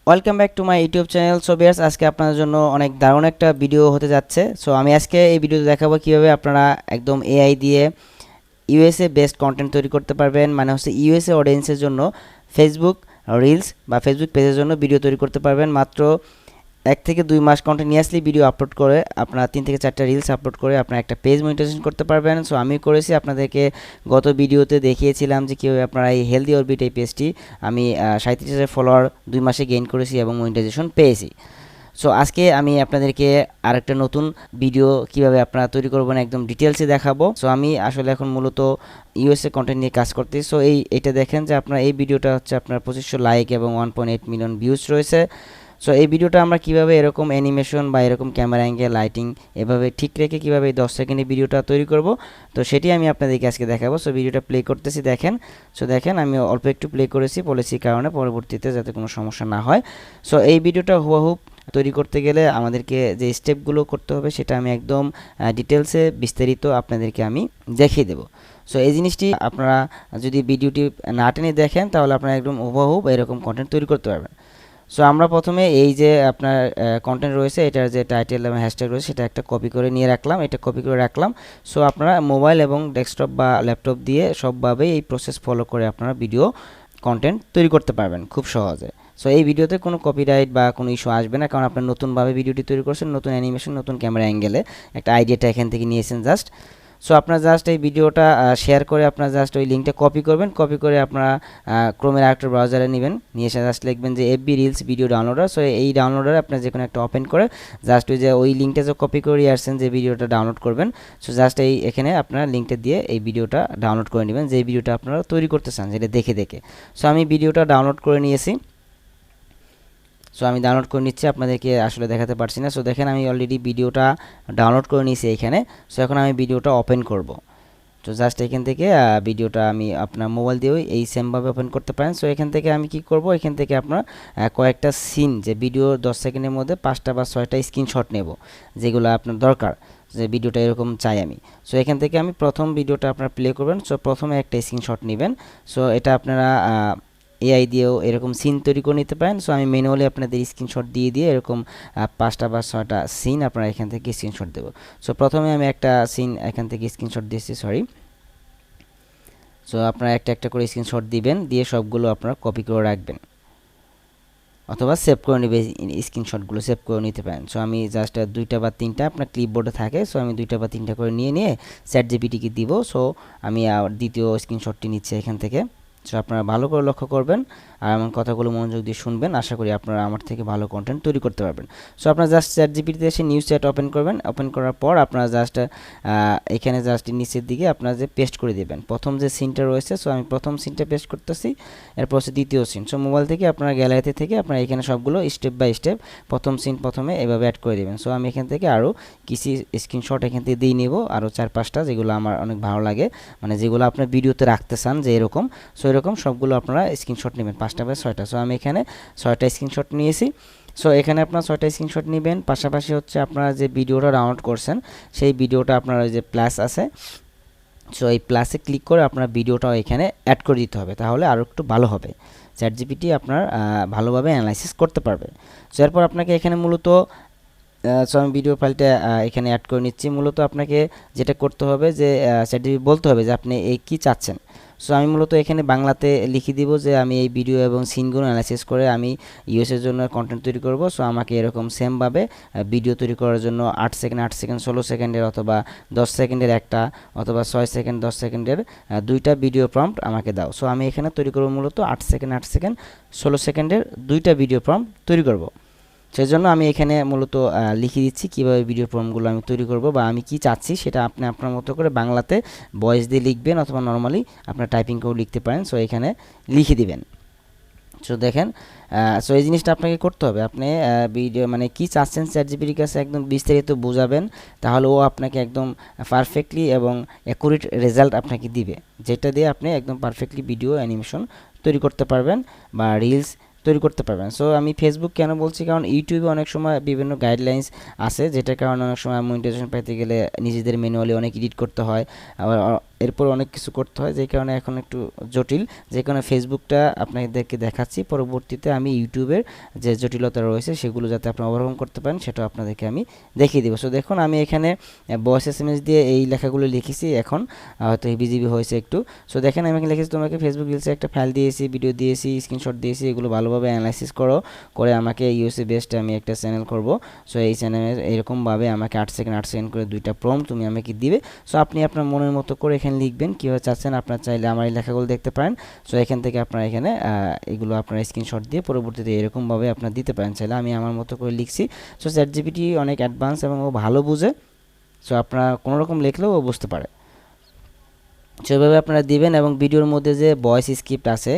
Welcome back to my YouTube channel. So viewers, আজকে আপনাদের জন্য অনেক দারুণ একটা ভিডিও হতে যাচ্ছে। সো আমি আজকে এই ভিডিওতে দেখাবো কিভাবে আপনারা একদম এআই দিয়ে ইউএসএ বেসড কন্টেন্ট তৈরি করতে পারবেন। মানে হচ্ছে ইউএসএ অডিয়েন্সের জন্য ফেসবুক রিলস বা ফেসবুক পেজের জন্য ভিডিও তৈরি করতে পারবেন। মাত্র 1 থেকে 2 মাস কন্টিনিউয়াসলি ভিডিও আপলোড করে আপনারা 3 থেকে 4টা রিলস আপলোড করে আপনারা একটা পেজ মনিটাইজেশন করতে পারবেন। সো আমি করেছি, আপনাদেরকে গত ভিডিওতে দেখিয়েছিলাম যে কীভাবে আপনারা এই হেলদি অরবিট এই পেজটি আমি 37,000 ফলোয়ার 2 মাসে গেইন করেছি এবং মনিটাইজেশন পেয়েছি। সো আজকে আমি আপনাদেরকে আরেকটা নতুন ভিডিও কিভাবে আপনারা তৈরি করবেন একদম ডিটেলসে দেখাবো। সো আমি আসলে এখন মূলত ইউএসএ কন্টেন্ট নিয়ে কাজ করতেছি। সো এটা দেখেন যে আপনার এই ভিডিওটা হচ্ছে আপনার 2500 লাইক এবং 1.8 মিলিয়ন ভিউজ রয়েছে। সো এই ভিডিওটা আমরা কিভাবে এরকম অ্যানিমেশন বা এরকম ক্যামেরা অ্যাঙ্গেল লাইটিং এভাবে ঠিক রেখে কিভাবে এই 10 সেকেন্ডের ভিডিওটা তৈরি করব, তো সেটি আমি আপনাদেরকে আজকে দেখাবো। সো ভিডিওটা প্লে করতেছি, দেখেন। সো দেখেন আমি অল্প একটু প্লে করেছি পলিসির কারণে, পরবর্তীতে যাতে কোনো সমস্যা না হয়। সো এই ভিডিওটা হুবহু তৈরি করতে গেলে আমাদেরকে যে স্টেপগুলো করতে হবে সেটা আমি একদম ডিটেলসে বিস্তারিত আপনাদেরকে আমি দেখিয়ে দেবো। সো এই জিনিসটি আপনারা যদি ভিডিওটি না টেনে দেখেন তাহলে আপনারা একদম হুবহু এরকম কন্টেন্ট তৈরি করতে পারবেন। সো আমরা প্রথমে এই যে আপনার কন্টেন্ট রয়েছে, এটার যে টাইটেল এবং হ্যাশট্যাগ রয়েছে সেটা একটা কপি করে নিয়ে রাখলাম, এটা কপি করে রাখলাম। সো আপনারা মোবাইল এবং ডেস্কটপ বা ল্যাপটপ দিয়ে সবভাবেই এই প্রসেস ফলো করে আপনারা ভিডিও কন্টেন্ট তৈরি করতে পারবেন খুব সহজে। সো এই ভিডিওতে কোনো কপিরাইট বা কোনো ইস্যু আসবে না, কারণ আপনার নতুনভাবে ভিডিওটি তৈরি করছেন, নতুন অ্যানিমেশন, নতুন ক্যামেরা অ্যাঙ্গেলে একটা আইডিয়াটা এখান থেকে নিয়েছেন জাস্ট। সো আপনারা জাস্ট এই ভিডিওটা শেয়ার করে আপনারা জাস্ট ওই লিঙ্কটা কপি করবেন, কপি করে আপনারা ক্রোমের আরেকটা ব্রাউজারে নেবেন, নিয়ে এসে জাস্ট লিখবেন যে FB reels video downloader. So এই ডাউনলোডারে আপনার যে কোনো একটা ওপেন করে জাস্ট ওই যে ওই লিঙ্কটা যে কপি করে আসছেন যে ভিডিওটা ডাউনলোড করবেন, সো জাস্ট এখানে আপনারা লিঙ্কটা দিয়ে এই ভিডিওটা ডাউনলোড করে নেবেন, যে ভিডিওটা আপনারা তৈরি করতে চান যেটা দেখে দেখে। সো আমি ভিডিওটা ডাউনলোড করে নিয়েছি। সো আমি ডাউনলোড করে নিচ্ছি, আপনাদেরকে আসলে দেখাতে পারছি না। সো দেখেন আমি অলরেডি ভিডিওটা ডাউনলোড করে নিয়েছি এখানে। সো এখন আমি ভিডিওটা ওপেন করব। তো জাস্ট এখান থেকে ভিডিওটা আমি আপনার মোবাইল দিয়েও এই সেমভাবে ওপেন করতে পারেন। সো এখান থেকে আমি কি করব, এখান থেকে আপনার কয়েকটা সিন, যে ভিডিও 10 সেকেন্ডের মধ্যে 5টা বা 6টা স্ক্রিনশট নেব যেগুলো আপনার দরকার, যে ভিডিওটা এরকম চাই আমি। সো এখান থেকে আমি প্রথম ভিডিওটা আপনার প্লে করবেন। সো প্রথমে একটা স্ক্রিনশট নেবেন। সো এটা আপনারা এআই দিয়েও এরকম সিন তৈরি করে নিতে পারেন। সো আমি ম্যানুয়ালি আপনাদের স্ক্রিনশট দিয়ে এরকম 5টা বা 6টা সিন আপনারা এখান থেকে স্ক্রিনশট দেবো। সো প্রথমে আমি একটা সিন এখান থেকে স্ক্রিনশট দিয়েছি, সরি। সো আপনারা একটা একটা করে স্ক্রিনশট দিবেন, দিয়ে সবগুলো আপনারা কপি করে রাখবেন অথবা সেভ করে নেবে, স্ক্রিনশটগুলো সেভ করে নিতে পারেন। সো আমি জাস্ট 2টা বা 3টা আপনার ক্লিপবোর্ডে থাকে, সো আমি 2টা বা 3টা করে নিয়ে চ্যাট জিপিটিকে দিব। সো আমি দ্বিতীয় স্ক্রিনশটটি নিচ্ছি এখান থেকে। সো আপনারা ভালো করে লক্ষ্য করবেন আর আমার কথাগুলো মনোযোগ দিয়ে শুনবেন, আশা করি আপনারা আমার থেকে ভালো কন্টেন্ট তৈরি করতে পারবেন। সো আপনারা জাস্ট চ্যাট জিপিটিতে এসে নিউজ চ্যাট ওপেন করবেন, ওপেন করার পর আপনারা জাস্ট এখানে জাস্ট নিচের দিকে আপনারা যে পেস্ট করে দেবেন প্রথম যে সিনটা রয়েছে। সো আমি প্রথম সিনটা পেস্ট করতেছি, এরপর হচ্ছে দ্বিতীয় সিন। সো মোবাইল থেকে আপনারা গ্যালারিতে থেকে আপনারা এখানে সবগুলো স্টেপ বাই স্টেপ প্রথম সিন প্রথমে এভাবে অ্যাড করে দেবেন। সো আমি এখান থেকে আরও কিছু স্ক্রিনশট এখান থেকে দিয়ে নেব, আরও 4-5টা যেগুলো আমার অনেক ভালো লাগে, মানে যেগুলো আপনার ভিডিওতে রাখতে চান যে এরকম। সো এরকম সবগুলো আপনারা স্ক্রিনশট নেবেন, 5টা বা 6টা। সো আমি এখানে 6টা স্ক্রিনশট নিয়েছি। সো এখানে আপনারা 6টা স্ক্রিনশট নেবেন, পাশাপাশি হচ্ছে আপনারা যে ভিডিওটা ডাউনলোড করছেন সেই ভিডিওটা আপনার ওই যে প্লাস আছে, সো এই প্লাসে ক্লিক করে আপনার ভিডিওটাও এখানে অ্যাড করে দিতে হবে, তাহলে আরও একটু ভালো হবে, চ্যাট জিপিটি আপনার ভালোভাবে অ্যানালাইসিস করতে পারবে। সো এরপর আপনাকে এখানে মূলত সো আমি ভিডিও ফাইলটা এখানে অ্যাড করে নিচ্ছি। মূলত আপনাকে যেটা করতে হবে যে চ্যাট জিপিটি বলতে হবে যে আপনি এই কী চাচ্ছেন। সো আমি মূলত এখানে বাংলাতে লিখে দিব যে আমি এই ভিডিও এবং সিনগুলো অ্যানালাইসিস করে আমি ইউএসের জন্য কন্টেন্ট তৈরি করব। সো আমাকে এরকম সেমভাবে ভিডিও তৈরি করার জন্য 8 সেকেন্ড 8 সেকেন্ড 16 সেকেন্ডের অথবা 10 সেকেন্ডের একটা অথবা 6 সেকেন্ড 10 সেকেন্ডের 2টা ভিডিও প্রম্পট আমাকে দাও। সো আমি এখানে তৈরি করব মূলত 8 সেকেন্ড 8 সেকেন্ড 16 সেকেন্ডের 2টা ভিডিও প্রম্পট তৈরি করব। সেই জন্য আমি এখানে মূলত লিখে দিচ্ছি কীভাবে ভিডিও প্রম্পটগুলো আমি তৈরি করব বা আমি কি চাচ্ছি সেটা আপনি আপনার মতো করে বাংলাতে ভয়েস দিয়ে লিখবেন অথবা নর্মালি আপনার টাইপিং করেও লিখতে পারেন। সো এখানে লিখে দিবেন। সো দেখেন, সো এই জিনিসটা আপনাকে করতে হবে, আপনি ভিডিও মানে কী চাচ্ছেন চ্যাট জিপিটির কাছে একদম বিস্তারিত বোঝাবেন, তাহলে ও আপনাকে একদম পারফেক্টলি এবং অ্যাকুরেট রেজাল্ট আপনাকে দিবে, যেটা দিয়ে আপনি একদম পারফেক্টলি ভিডিও অ্যানিমেশন তৈরি করতে পারবেন বা রিলস তৈরি করতে পারবেন। সো আমি ফেসবুক কেন বলছি, কারণ ইউটিউবে অনেক সময় বিভিন্ন গাইডলাইন্স আছে, যেটার কারণে অনেক সময় মনিটাইজেশন পেতে গেলে নিজেদের ম্যানুয়ালি অনেক এডিট করতে হয়, আবার এরপর অনেক কিছু করতে হয়, যে কারণে এখন একটু জটিল, যে কারণে ফেসবুকটা আপনাদেরকে দেখাচ্ছি। পরবর্তীতে আমি ইউটিউবের যে জটিলতা রয়েছে সেগুলো যাতে আপনারা ওভারকাম করতে পারেন সেটা আপনাদেরকে আমি দেখিয়ে দেবো। সো দেখুন আমি এখানে ভয়েস এসএমএস দিয়ে এই লেখাগুলো লিখেছি, এখন হয়তো বিজিবি হয়েছে একটু। সো দেখেন আমি এখানে লিখেছি, তোমাকে ফেসবুক রিলসে একটা ফাইল দিয়েছি, ভিডিও দিয়েছি, স্ক্রিনশট দিয়েছি, এগুলো ভালোভাবে অ্যানালাইসিস করো, করে আমাকে ইউএসএ বেসড আমি একটা চ্যানেল করব। সো এই চ্যানেলে এরকমভাবে আমাকে 8 সেকেন্ড করে 2টা প্রম্পট তুমি আমাকে দিবে। সো আপনি আপনার মনের মতো করে এখানে লিখবেন কীভাবে চাচ্ছেন, আপনার চাইলে আমার এই লেখাগুলো দেখতে পারেন। সো এখান থেকে আপনারা এখানে এগুলো আপনারা স্ক্রিনশট দিয়ে পরবর্তীতে এরকমভাবে আপনারা দিতে পারেন চাইলে। আমি আমার মতো করে লিখছি। সো চ্যাটজিপিটি অনেক অ্যাডভান্স এবং ও ভালো বুঝে। সো আপনারা কোনো রকম লিখলেও ও বুঝতে পারে। সেভাবে আপনারা দিবেন, এবং ভিডিওর মধ্যে যে ভয়েস স্ক্রিপ্ট আছে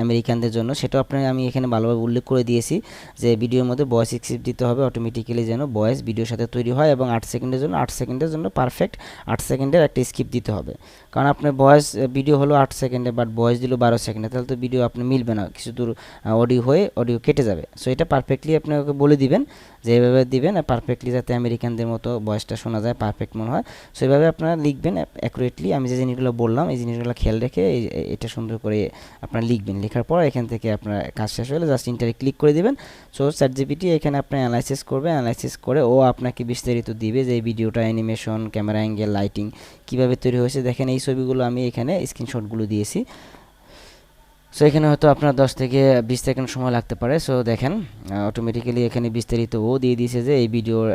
আমেরিকানদের জন্য, সেটাও আপনারা আমি এখানে ভালোভাবে উল্লেখ করে দিয়েছি যে ভিডিওর মধ্যে ভয়েস স্ক্রিপ্ট দিতে হবে অটোমেটিক্যালি, যেন ভয়েস ভিডিওর সাথে তৈরি হয়, এবং 8 সেকেন্ডের জন্য পারফেক্ট 8 সেকেন্ডের একটা স্ক্রিপ্ট দিতে হবে। কারণ আপনার ভয়েস ভিডিও হলো 8 সেকেন্ডে, বাট ভয়েস দিল 12 সেকেন্ডে, তাহলে তো ভিডিও আপনি মিলবে না, কিছু দূর অডিও কেটে যাবে। সো এটা পারফেক্টলি আপনাকে বলে দিবেন যে এইভাবে দিবেন পারফেক্টলি, যাতে আমেরিকানদের মতো ভয়েসটা শোনা যায়, পারফেক্ট মনে হয়। সো এইভাবে আপনারা লিখবেন অ্যাকুরেটলি। আমি যে জিনিসগুলো বললাম এই জিনিসগুলো খেয়াল রেখে এটা সুন্দর করে আপনারা লিখবেন। লেখার পর এখান থেকে আপনার কাজ শেষ হলে জাস্ট ইন্টারে ক্লিক করে দিবেন। সো চ্যাটজিপিটি এখানে আপনি অ্যানালাইসিস করবে, অ্যানালাইসিস করে ও আপনাকে বিস্তারিত দিবে যে এই ভিডিওটা অ্যানিমেশন, ক্যামেরা অ্যাঙ্গেল, লাইটিং কীভাবে তৈরি হয়েছে। দেখেন এই ছবিগুলো আমি এখানে স্ক্রিনশটগুলো দিয়েছি। সো এখানে হয়তো আপনার 10 থেকে 20 সেকেন্ড সময় লাগতে পারে। সো দেখেন অটোমেটিক্যালি এখানে বিস্তারিত ও দিয়ে দিয়েছে যে এই ভিডিওর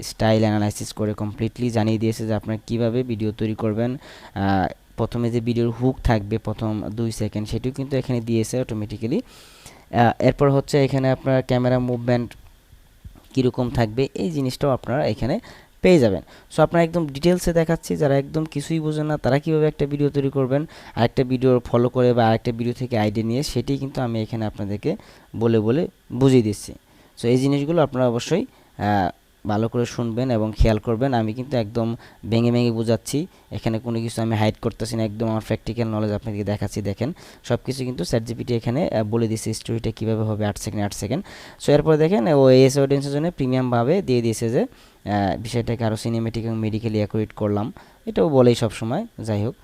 স্টাইল অ্যানালাইসিস করে কমপ্লিটলি জানিয়ে দিয়েছে যে আপনারা কীভাবে ভিডিও তৈরি করবেন। প্রথমে যে ভিডিওর হুক থাকবে প্রথম 2 সেকেন্ড, সেটিও কিন্তু এখানে দিয়েছে অটোমেটিক্যালি। এরপর হচ্ছে এখানে আপনার ক্যামেরা মুভমেন্ট কীরকম থাকবে এই জিনিসটাও আপনারা এখানে পেয়ে যাবেন। সো আপনারা একদম ডিটেলসে দেখাচ্ছি, যারা একদম কিছুই বোঝেন না তারা কীভাবে একটা ভিডিও তৈরি করবেন, আরেকটা ভিডিও ফলো করে বা আরেকটা ভিডিও থেকে আইডিয়া নিয়ে, সেটি কিন্তু আমি এখানে আপনাদেরকে বলে বুঝিয়ে দিচ্ছি। সো এই জিনিসগুলো আপনারা অবশ্যই ভালো করে শুনবেন এবং খেয়াল করবেন। আমি কিন্তু একদম ভেঙে বোঝাচ্ছি, এখানে কোনো কিছু আমি হাইড করতেছি না, একদম আমার প্র্যাকটিক্যাল নলেজ আপনাদেরকে দেখাচ্ছি। দেখেন সব কিছু কিন্তু চ্যাটজিপিটি এখানে বলে দিয়েছে স্টোরিটা কীভাবে হবে 8 সেকেন্ড। সো এরপর দেখেন ও এস অডিয়েন্সের জন্য প্রিমিয়ামভাবে দিয়ে দিয়েছে যে বিষয়টাকে আরও সিনেমেটিক এবং মেডিকেলি অ্যাকুরেট করলাম, এটাও বলেই সব সময়। যাই হোক,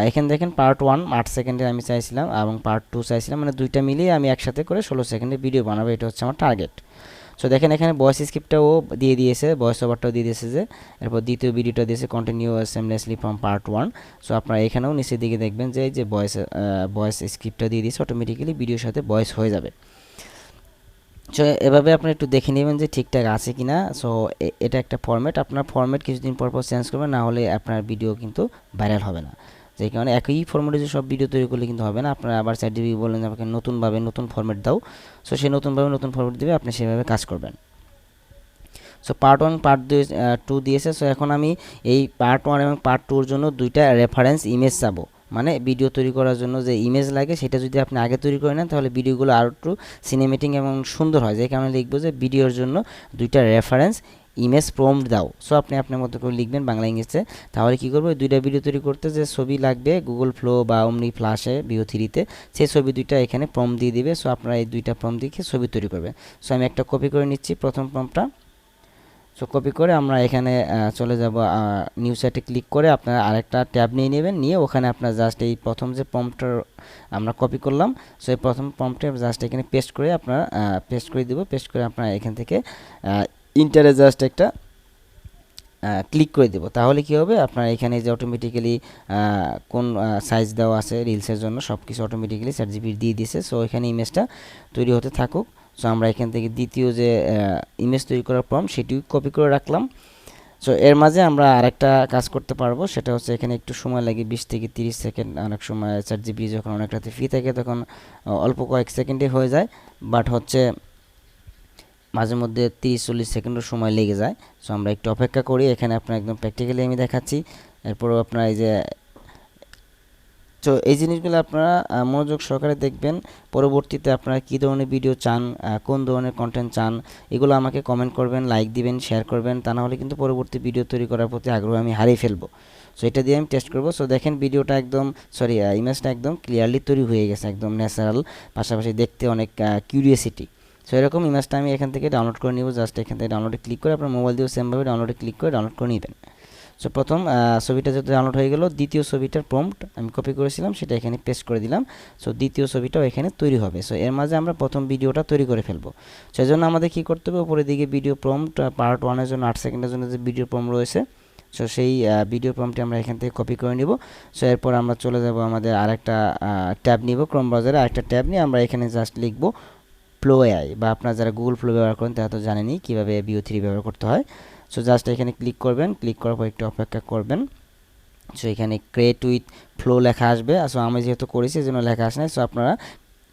এখানে দেখেন পার্ট 1 8 সেকেন্ডে আমি চাইছিলাম, এবং পার্ট 2 চাইছিলাম, মানে দুইটা মিলিয়ে আমি একসাথে করে 16 সেকেন্ডে ভিডিও বানাবো, এটা হচ্ছে আমার টার্গেট। সো দেখেন এখানে ভয়েস স্ক্রিপ্টটাও দিয়ে দিয়েছে, ভয়েস ওভারটাও দিয়ে দিয়েছে যে, এরপর দ্বিতীয় ভিডিওটা দিয়েছে কন্টিনিউ সেমলেসলি ফ্রম পার্ট 1। সো আপনারা এখানেও নিচের দিকে দেখবেন যে এই যে ভয়েস স্ক্রিপ্টটা দিয়ে দিয়েছে, অটোমেটিক্যালি ভিডিওর সাথে ভয়েস হয়ে যাবে। সো এভাবে আপনি একটু দেখে নেবেন যে ঠিকঠাক আছে কিনা। সো এটা একটা ফরম্যাট, আপনার ফরম্যাট কিছুদিন পর চেঞ্জ করবেন, না হলে আপনার ভিডিও কিন্তু ভাইরাল হবে না। যেই কারণে একই ফরম্যাটে যে সব ভিডিও তৈরি করলে কিন্তু হবে না, আপনারা আবার চ্যাটজিপিটি বললেন যে আমাকে নতুনভাবে নতুন ফরম্যাট দাও। সো সে নতুনভাবে নতুন ফরম্যাট দেবে, আপনি সেভাবে কাজ করবেন। সো পার্ট 1 পার্ট 2 দিয়েছে। সো এখন আমি এই পার্ট 1 এবং পার্ট 2-র জন্য দুইটা রেফারেন্স ইমেজ চাবো, মানে ভিডিও তৈরি করার জন্য যে ইমেজ লাগে সেটা যদি আপনি আগে তৈরি করে নেন তাহলে ভিডিওগুলো আরও একটু সিনেমেটিক এবং সুন্দর হয়। যে কারণে লিখবো যে ভিডিওর জন্য দুইটা রেফারেন্স ইমেজ প্রম্পট দাও। সো আপনি আপনার মতো করে লিখবেন বাংলা ইংলিশে। তাহলে কী করবো, দুইটা ভিডিও তৈরি করতে যে ছবি লাগবে গুগল ফ্লো বা অমনি ফ্ল্যাশে ভিও 3-তে, সেই ছবি দুইটা এখানে প্রম্পট দিয়ে দিবে। সো আপনারা এই দুইটা প্রম্পট দিয়ে ছবি তৈরি করবেন। সো আমি একটা কপি করে নিচ্ছি প্রথম প্রম্পটটা। সো কপি করে আমরা এখানে চলে যাব, নিউ সাইটে ক্লিক করে আপনারা আরেকটা ট্যাব নিয়ে নেবেন, নিয়ে ওখানে আপনার জাস্ট এই প্রথম যে প্রম্পটটা আমরা কপি করলাম, সো এই প্রথম প্রম্পটে জাস্ট এখানে পেস্ট করে আপনারা পেস্ট করে দেবো। পেস্ট করে আপনারা এখান থেকে ইন্টারে জাস্ট একটা ক্লিক করে দেবো। তাহলে কী হবে, আপনার এখানে যে অটোমেটিক্যালি কোন সাইজ দেওয়া আছে রিলসের জন্য সব কিছু অটোমেটিক্যালি চ্যাটজিপিটি দিয়ে দিয়েছে। সো এখানে ইমেজটা তৈরি হতে থাকুক। সো আমরা এখান থেকে দ্বিতীয় যে ইমেজ তৈরি করার প্রম্পট সেটিও কপি করে রাখলাম। সো এর মাঝে আমরা আরেকটা কাজ করতে পারবো, সেটা হচ্ছে এখানে একটু সময় লাগে 20 থেকে 30 সেকেন্ড। অনেক সময় চ্যাটজিপিটি যখন অনেক রাতে ফ্রি থাকে তখন অল্প কয়েক সেকেন্ডে হয়ে যায়, বাট হচ্ছে মাঝে মধ্যে 30-40 সেকেন্ডও সময় লেগে যায়। সো আমরা একটু অপেক্ষা করি। এখানে আপনার একদম প্র্যাকটিক্যালি আমি দেখাচ্ছি। এরপরও আপনার এই যে, তো এই জিনিসগুলো আপনারা মনোযোগ সহকারে দেখবেন। পরবর্তীতে আপনারা কী ধরনের ভিডিও চান, কোন ধরনের কন্টেন্ট চান, এগুলো আমাকে কমেন্ট করবেন, লাইক দিবেন, শেয়ার করবেন। তা না হলে কিন্তু পরবর্তী ভিডিও তৈরি করার প্রতি আগ্রহ আমি হারিয়ে ফেলবো। সো এটা দিয়ে আমি টেস্ট করবো। সো দেখেন ভিডিওটা একদম ইমেজটা একদম ক্লিয়ারলি তৈরি হয়ে গেছে, একদম ন্যাচারাল, পাশাপাশি দেখতে অনেক কিউরিয়াসিটি। সো এরকম ইমেজটা আমি এখান থেকে ডাউনলোড করে নিব। জাস্ট এখান থেকে ডাউনলোডে ক্লিক করে আপনার মোবাইল দিয়েও সেমভাবে ডাউনলোডে ক্লিক করে ডাউনলোড করে নেবেন। সো প্রথম ছবিটা যেহেতু ডাউনলোড হয়ে গেল, দ্বিতীয় ছবিটার প্রম্পট আমি কপি করেছিলাম সেটা এখানে পেস্ট করে দিলাম। সো দ্বিতীয় ছবিটাও এখানে তৈরি হবে। সো এর মাঝে আমরা প্রথম ভিডিওটা তৈরি করে ফেলবো। সেই জন্য আমাদের কী করতে হবে, উপরের দিকে ভিডিও প্রম্পট পার্ট 1 এর জন্য 8 সেকেন্ডের জন্য যে ভিডিও প্রম্পট রয়েছে, সো সেই ভিডিও প্রম্পটটি আমরা এখান থেকে কপি করে নিব। সো এরপর আমরা চলে যাব আমাদের আরেকটা ট্যাব নিব, ক্রোম ব্রাউজারে আরেকটা ট্যাব নিয়ে আমরা এখানে জাস্ট লিখব ফ্লো এআই, বা আপনারা যারা গুগল ফ্লো ব্যবহার করেন তারা তো জানেনই কীভাবে VO3 ব্যবহার করতে হয়। সো জাস্ট এখানে ক্লিক করবেন, ক্লিক করার পর একটু অপেক্ষা করবেন। সো এখানে ক্রিয়েট উইথ ফ্লো লেখা আসবে। সো আমি যেহেতু করেছি এই জন্য লেখা আসে নাই। সো আপনারা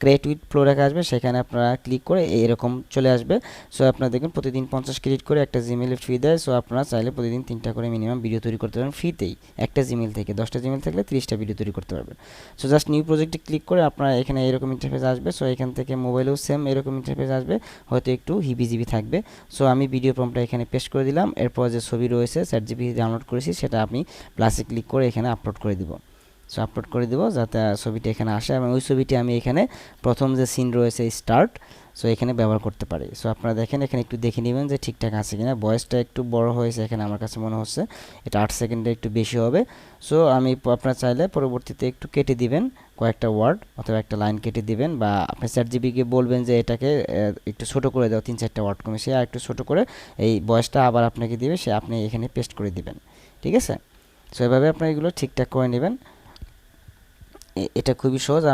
ক্রিয়েট উইথ ফ্লো লেখা আসবে, সেখানে আপনারা ক্লিক করে এরকম চলে আসবে। সো আপনারা দেখবেন প্রতিদিন 50 ক্রেডিট করে একটা জিমেইলে ফ্রি দেয়। সো আপনারা চাইলে প্রতিদিন 3টা করে মিনিমাম ভিডিও তৈরি করতে পারেন ফ্রিতেই, একটা জিমেইল থেকে। 10টা জিমেইল থাকলে 30টা ভিডিও তৈরি করতে পারবেন। সো জাস্ট নিউ প্রজেক্টে ক্লিক করে আপনারা এখানে এরকম ইন্টারফেস আসবে। সো এখান থেকে মোবাইলেও সেম এরকম ইন্টারফেস আসবে, হয়তো একটু হিবিজিবি থাকবে। সো আমি ভিডিও প্রম্পটটা এখানে পেস্ট করে দিলাম। এরপর যে ছবি রয়েছে ChatGPT ডাউনলোড করেছি সেটা আমি প্লাসে ক্লিক করে এখানে আপলোড করে দিব। সো আপলোড করে দেবো যাতে ছবিটা এখানে আসে, এবং ওই ছবিটি আমি এখানে প্রথম যে সিন রয়েছে স্টার্ট, সো এখানে ব্যবহার করতে পারি। সো আপনারা দেখেন এখানে একটু দেখে নেবেন যে ঠিকঠাক আছে কিনা। ভয়েসটা একটু বড় হয়েছে এখানে আমার কাছে মনে হচ্ছে, এটা 8 সেকেন্ডে একটু বেশি হবে। সো আমি আপনারা চাইলে পরবর্তীতে একটু কেটে দিবেন, কয়েকটা ওয়ার্ড অথবা একটা লাইন কেটে দিবেন, বা আপনি ChatGPT-কে বলবেন যে এটাকে একটু ছোট করে দাও, 3-4টা ওয়ার্ড কমে, সে আর একটু ছোট করে এই ভয়েসটা আবার আপনাকে দিবে, সে আপনি এখানে পেস্ট করে দিবেন। ঠিক আছে? সো এভাবে আপনারা এগুলো ঠিকঠাক করে নেবেন। এটা খুবই সহজ,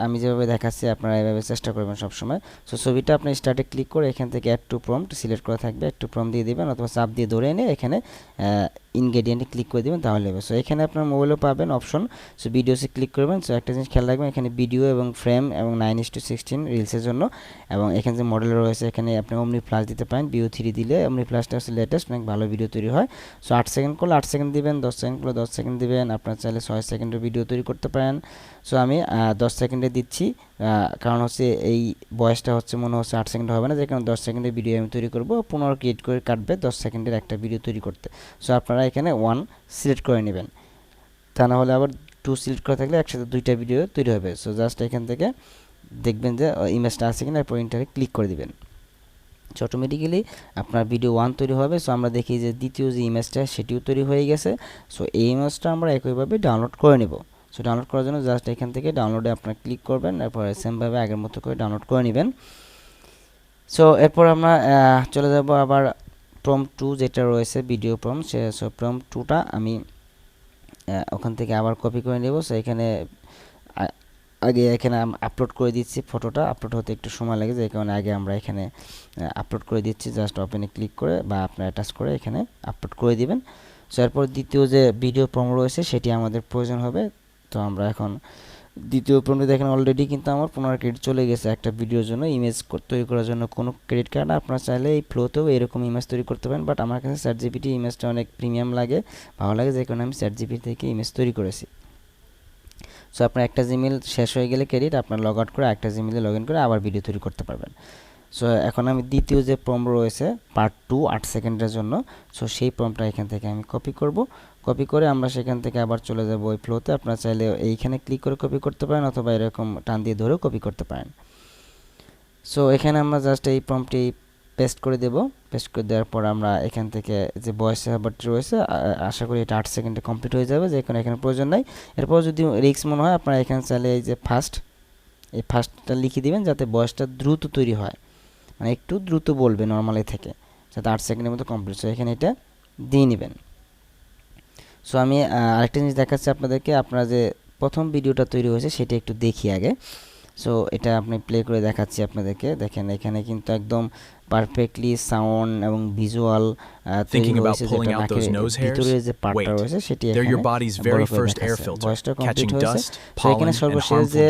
আমি যেভাবে দেখাচ্ছি আপনারা এভাবে চেষ্টা করবেন সবসময়। সো ছবিটা আপনি স্টার্টে ক্লিক করে এখান থেকে অ্যাড টু প্রম্পট সিলেক্ট করা থাকবে, অ্যাড টু প্রম্পট দিয়ে দিবেন, অথবা চাপ দিয়ে ধরে এনে এখানে ইনগ্রেডিয়েন্টে ক্লিক করে দেবেন, তাহলে হবে। সো এখানে আপনার মোবাইলেও পাবেন অপশন। সো ভিডিওসে ক্লিক করবেন। সো একটা জিনিস খেয়াল রাখবেন, এখানে ভিডিও এবং ফ্রেম এবং 9:16 রিলসের জন্য, এবং এখানে যে মডেল রয়েছে এখানে আপনি অমনি ফ্ল্যাশ দিতে পারেন। VO3 দিলে অমনি ফ্ল্যাশটা হচ্ছে লেটেস্ট, অনেক ভালো ভিডিও তৈরি হয়। সো 8 সেকেন্ড করলে 8 সেকেন্ড দিবেন, 10 সেকেন্ড করলে 10 সেকেন্ড দিবেন। আপনার চাইলে 6 সেকেন্ডের ভিডিও তৈরি করতে পারেন। সো আমি 10 সেকেন্ডে দিচ্ছি, কারণ হচ্ছে এই বয়সটা হচ্ছে মনে হচ্ছে 8 সেকেন্ড হবে না, যে কারণে 10 সেকেন্ডের ভিডিও আমি তৈরি করব। 15 ক্রিয়েট করে কাটবে 10 সেকেন্ডের একটা ভিডিও তৈরি করতে। সো আপনারা এখানে 1 সিলেক্ট করে নেবেন, তা না হলে আবার 2 সিলেক্ট করে থাকলে একসাথে 2টা ভিডিও তৈরি হবে। সো জাস্ট এখান থেকে দেখবেন যে ইমেজটা আছে কিনা, এরপর ইন্টারে ক্লিক করে দিবেন। সো অটোমেটিক্যালি আপনার ভিডিও 1 তৈরি হবে। সো আমরা দেখি যে দ্বিতীয় যে ইমেজটা সেটিও তৈরি হয়ে গেছে। সো এই ইমেজটা আমরা একইভাবে ডাউনলোড করে নেব। সো ডাউনলোড করার জন্য জাস্ট এখান থেকে ডাউনলোডে আপনার ক্লিক করবেন, এরপর সেমভাবে আগের মতো করে ডাউনলোড করে নেবেন। সো এরপর আমরা চলে যাব আবার প্রম্পট 2 যেটা রয়েছে ভিডিও প্রম্পট, সো প্রম্পট 2টা আমি ওখান থেকে আবার কপি করে নেব। সো এখানে আগে এখানে আপলোড করে দিচ্ছি, ফটোটা আপলোড হতে একটু সময় লাগে, যে কারণে আগে আমরা এখানে আপলোড করে দিচ্ছি। জাস্ট ওপেনে ক্লিক করে বা আপনার অ্যাটাচ করে এখানে আপলোড করে দিবেন। সো এরপর দ্বিতীয় যে ভিডিও প্রম্পট রয়েছে সেটি আমাদের প্রয়োজন হবে। তো আমরা এখন দ্বিতীয় প্রম্পটে দেখেন অলরেডি কিন্তু আমার 15 ক্রেডিট চলে গেছে একটা ভিডিওর জন্য। ইমেজ তৈরি করার জন্য কোনো ক্রেডিট কার্ড না, আপনারা চাইলে এই ফ্লোতেও এরকম ইমেজ তৈরি করতে পারেন, বাট আমার কাছে ChatGPT ইমেজটা অনেক প্রিমিয়াম লাগে, ভালো লাগে, যে কারণে আমি ChatGPT থেকে ইমেজ তৈরি করেছি। সো আপনার একটা জিমেইল শেষ হয়ে গেলে ক্রেডিট আপনার লগ আউট করে একটা জিমেইলে লগ ইন করে আবার ভিডিও তৈরি করতে পারবেন। সো এখন আমি দ্বিতীয় যে প্রম্পট রয়েছে পার্ট 2 8 সেকেন্ডের জন্য, সো সেই প্রম্পটটা এখান থেকে আমি কপি করব। কপি করে আমরা সেখান থেকে আবার চলে যাব ওই ফ্লোতে। আপনারা চাইলে এইখানে ক্লিক করে কপি করতে পারেন, অথবা এরকম টান দিয়ে ধরেও কপি করতে পারেন। সো এখানে আমরা জাস্ট এই প্রম্পটটি পেস্ট করে দেব। পেস্ট করে দেওয়ার পর আমরা এখান থেকে যে ভয়েস ওভারটি রয়েছে, আশা করি এটা 8 সেকেন্ডে কমপ্লিট হয়ে যাবে, যে এখানে প্রয়োজন নাই। এরপর যদি রিস্ক মনে হয় আপনারা এখানে চাইলে এই যে এই ফার্স্টটা লিখে দিবেন, যাতে ভয়েসটা দ্রুত তৈরি হয়, মানে একটু দ্রুত বলবে নর্মালি থেকে, যাতে 8 সেকেন্ডের মতো কমপ্লিট। সো এখানে এটা দিয়ে নেবেন। সো আমি আরেকটা জিনিস দেখাচ্ছি আপনাদেরকে, আপনারা যে প্রথম ভিডিওটা তৈরি হয়েছে সেটা একটু দেখি আগে। সো এটা আপনি প্লে করে দেখাচ্ছি আপনাদেরকে। দেখেন এখানে কিন্তু একদম পারফেক্টলি সাউন্ড এবং ভিজুয়াল তৈরি হয়েছে, যেটা নাকের ভিতরে যে পার্টটা রয়েছে সেটি এখানে বড় করে দেখাচ্ছে। ভয়েসটা কমপ্লিট হয়েছে। সো এখানে সর্বশেষ যে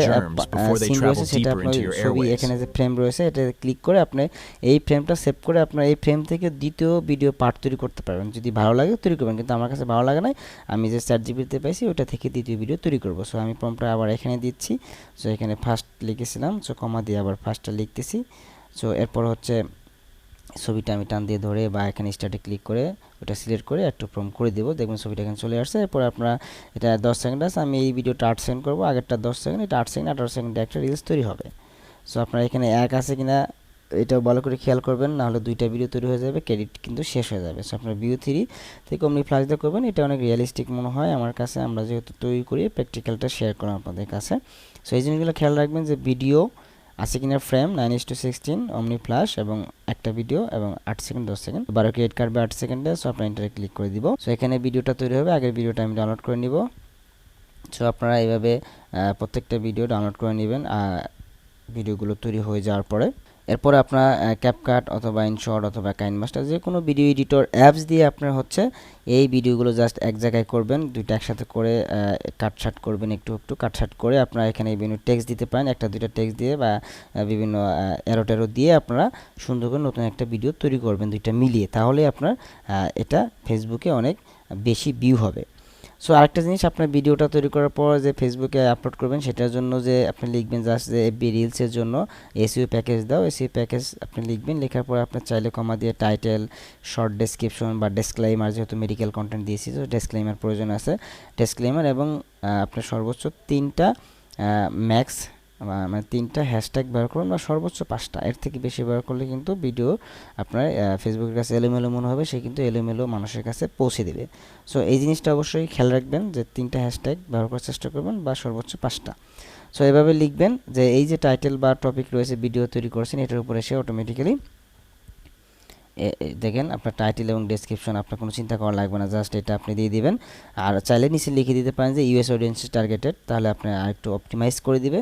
সিন রয়েছে সেটা আপনার ছবি, এখানে যে ফ্রেম রয়েছে এটা ক্লিক করে আপনি এই ফ্রেমটা সেভ করে আপনার এই ফ্রেম থেকে দ্বিতীয় ভিডিও পার্ট তৈরি করতে পারবেন। যদি ভালো লাগে তৈরি করবেন, কিন্তু আমার কাছে ভালো লাগে নাই, আমি যে ChatGPT-তে পাইছি ওটা থেকে দ্বিতীয় ভিডিও তৈরি করব। সো আমি প্রম্পটটা আবার এখানে দিচ্ছি। সো এখানে ফার্স্ট লিখেছিলাম, সো কমা দিয়ে আবার ফার্স্টটা লিখতেছি। সো এরপর হচ্ছে ছবিটা আমি টান দিয়ে ধরে বা এখানে স্টার্টে ক্লিক করে ওটা সিলেক্ট করে একটু প্রম্পট করে দেবো, দেখবেন ছবিটা এখানে চলে আসছে। এরপর আপনারা এটা 10 সেকেন্ড আছে, আমি এই ভিডিওটা 8 সেকেন্ড করবো, আগেরটা 10 সেকেন্ড, এটা 8 সেকেন্ড 18 সেকেন্ডে একটা রিলস তৈরি হবে। সো আপনারা এখানে এক আছে কিনা এটাও ভালো করে খেয়াল করবেন, না হলে দুইটা ভিডিও তৈরি হয়ে যাবে, ক্রেডিট কিন্তু শেষ হয়ে যাবে। সো আপনার ভিউ 3 থেকে অমনি ফ্ল্যাশ দিয়ে করবেন, এটা অনেক রিয়েলিস্টিক মনে হয় আমার কাছে। আমরা যেহেতু তৈরি করি প্র্যাকটিক্যালটা শেয়ার করলাম আপনাদের কাছে। সো এই জিনিসগুলো খেয়াল রাখবেন যে ভিডিও আছে কিনা ফ্রেম 9:16 অমনি ফ্ল্যাশ এবং একটা ভিডিও এবং 8 সেকেন্ড 10 সেকেন্ড 12 ক্রেডিট কাটবে 8 সেকেন্ডে। সো আপনার এন্টারে ক্লিক করে দিব। সো এখানে ভিডিওটা তৈরি হবে, আগের ভিডিওটা আমি ডাউনলোড করে নিব। সো আপনারা এইভাবে প্রত্যেকটা ভিডিও ডাউনলোড করে নেবেন ভিডিওগুলো তৈরি হয়ে যাওয়ার পরে। এরপরে আপনার ক্যাপকাট অথবা ইনশট অথবা কাইনমাস্টার যে কোনো ভিডিও এডিটর অ্যাপস দিয়ে আপনার হচ্ছে এই ভিডিওগুলো জাস্ট এক জায়গায় করবেন, দুইটা একসাথে করে কাটছাট করবেন, একটু একটু কাটছাট করে আপনারা এখানে বিভিন্ন টেক্সট দিতে পারেন, একটা দুইটা টেক্সট দিয়ে বা বিভিন্ন অ্যারো ট্যারো দিয়ে আপনারা সুন্দর করে নতুন একটা ভিডিও তৈরি করবেন দুইটা মিলিয়ে, তাহলে আপনার এটা ফেসবুকে অনেক বেশি ভিউ হবে। সো আরেকটা জিনিস, আপনার ভিডিওটা তৈরি করার পর যে ফেসবুকে আপলোড করবেন সেটার জন্য যে আপনি লিখবেন জাস্ট যে এফবি রিলসের জন্য এসইও প্যাকেজ দাও, এসইও প্যাকেজ আপনি লিখবেন, লেখার পর আপনার চাইলে কমা দিয়ে টাইটেল, শর্ট ডেসক্রিপশন বা ডেসক্লেইমার, যেহেতু মেডিকেল কন্টেন্ট দিয়েছি তো ডেসক্লেইমার প্রয়োজন আছে, ডেসক্লেইমার এবং আপনার সর্বোচ্চ 3টা ম্যাক্স মানে 3টা হ্যাশট্যাগ ব্যবহার করুন বা সর্বোচ্চ 5টা, এর থেকে বেশি ব্যবহার করলে কিন্তু ভিডিও আপনার ফেসবুকের কাছে এলোমেলো মনে হবে, সে কিন্তু এলোমেলো মানুষের কাছে পৌঁছে দেবে। সো এই জিনিসটা অবশ্যই খেয়াল রাখবেন যে 3টা হ্যাশট্যাগ ব্যবহার করার চেষ্টা করবেন বা সর্বোচ্চ 5টা। সো এভাবে লিখবেন যে এই যে টাইটেল বা টপিক রয়েছে ভিডিও তৈরি করছেন এটার উপরে সে অটোমেটিক্যালি দেখেন আপনার টাইটেল এবং ডেসক্রিপশন আপনার কোনো চিন্তা করা লাগবে না, জাস্ট এটা আপনি দিয়ে দিবেন। আর চাইলে নিচে লিখে দিতে পারেন যে ইউএস অডিয়েন্স টার্গেটেড, তাহলে আপনি আরেকটু অপটিমাইজ করে দিবে।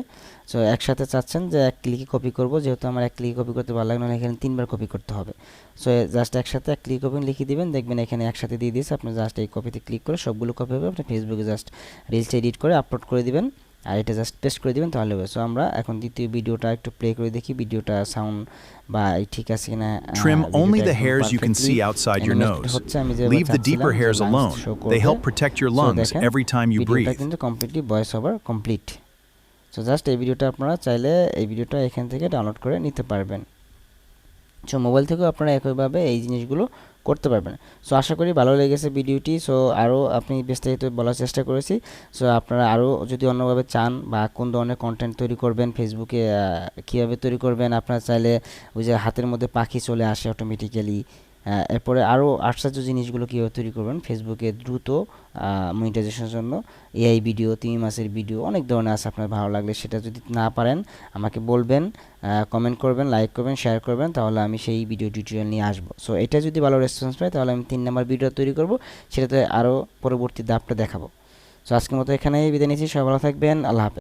সো একসাথে চাচ্ছেন যে এক ক্লিকে কপি করব, যেহেতু আমার এক ক্লিকে কপি করতে ভালো লাগে না, এখানে 3বার কপি করতে হবে। সো জাস্ট একসাথে এক ক্লিক কপি লিখে দিবেন, দেখবেন এখানে একসাথে দিয়ে দিয়েছে, আপনি জাস্ট এই কপিতে ক্লিক করে সবগুলো কপি হবে, আপনি ফেসবুকে জাস্ট রিলস এডিট করে আপলোড করে দিবেন আর এটা জাস্ট পেস্ট করে দিবেন, তাহলে হবে। সো আমরা এখন দ্বিতীয় ভিডিওটা একটু প্লে করে দেখি ভিডিওটা সাউন্ড বা ঠিক আছে কিনা। Trim only the hairs you can see outside your nose. Leave the deeper hairs alone. They help protect your lungs every time you breathe. ভিডিওটা কিন্তু completely voice over complete. So just এই ভিডিওটা আপনারা চাইলে এই ভিডিওটা এখান থেকে ডাউনলোড করে নিতে পারবেন। সো মোবাইল থেকেও আপনারা একইভাবে এই জিনিসগুলো করতে পারবেন। সো আশা করি ভালো লেগেছে ভিডিওটি। সো আরও আপনি বিস্তারিত বলার চেষ্টা করেছি। সো আপনারা আরও যদি অন্যভাবে চান বা কোন ধরনের কন্টেন্ট তৈরি করবেন ফেসবুকে কীভাবে তৈরি করবেন, আপনারা চাইলে ওই যে হাতের মধ্যে পাখি চলে আসে অটোমেটিক্যালি, এরপরে আরও আশ্চর্য জিনিসগুলো কীভাবে তৈরি করবেন ফেসবুকে দ্রুত মনিটাইজেশনের জন্য, এআই ভিডিও, 3 মাসের ভিডিও, অনেক ধরনের আছে। আপনার ভালো লাগলে সেটা যদি না পারেন আমাকে বলবেন, কমেন্ট করবেন, লাইক করবেন, শেয়ার করবেন, তাহলে আমি সেই ভিডিও টিউটোরিয়াল নিয়ে আসবো। সো এটা যদি ভালো রেসপন্স পাই তাহলে আমি 3 নম্বর ভিডিও তৈরি করব, সেটাতে আরও পরবর্তী ধাপটা দেখাবো। সো আজকের মতো এখানেই বিদায় নিচ্ছি, সবাই ভালো থাকবেন, আল্লাহ হাফেজ।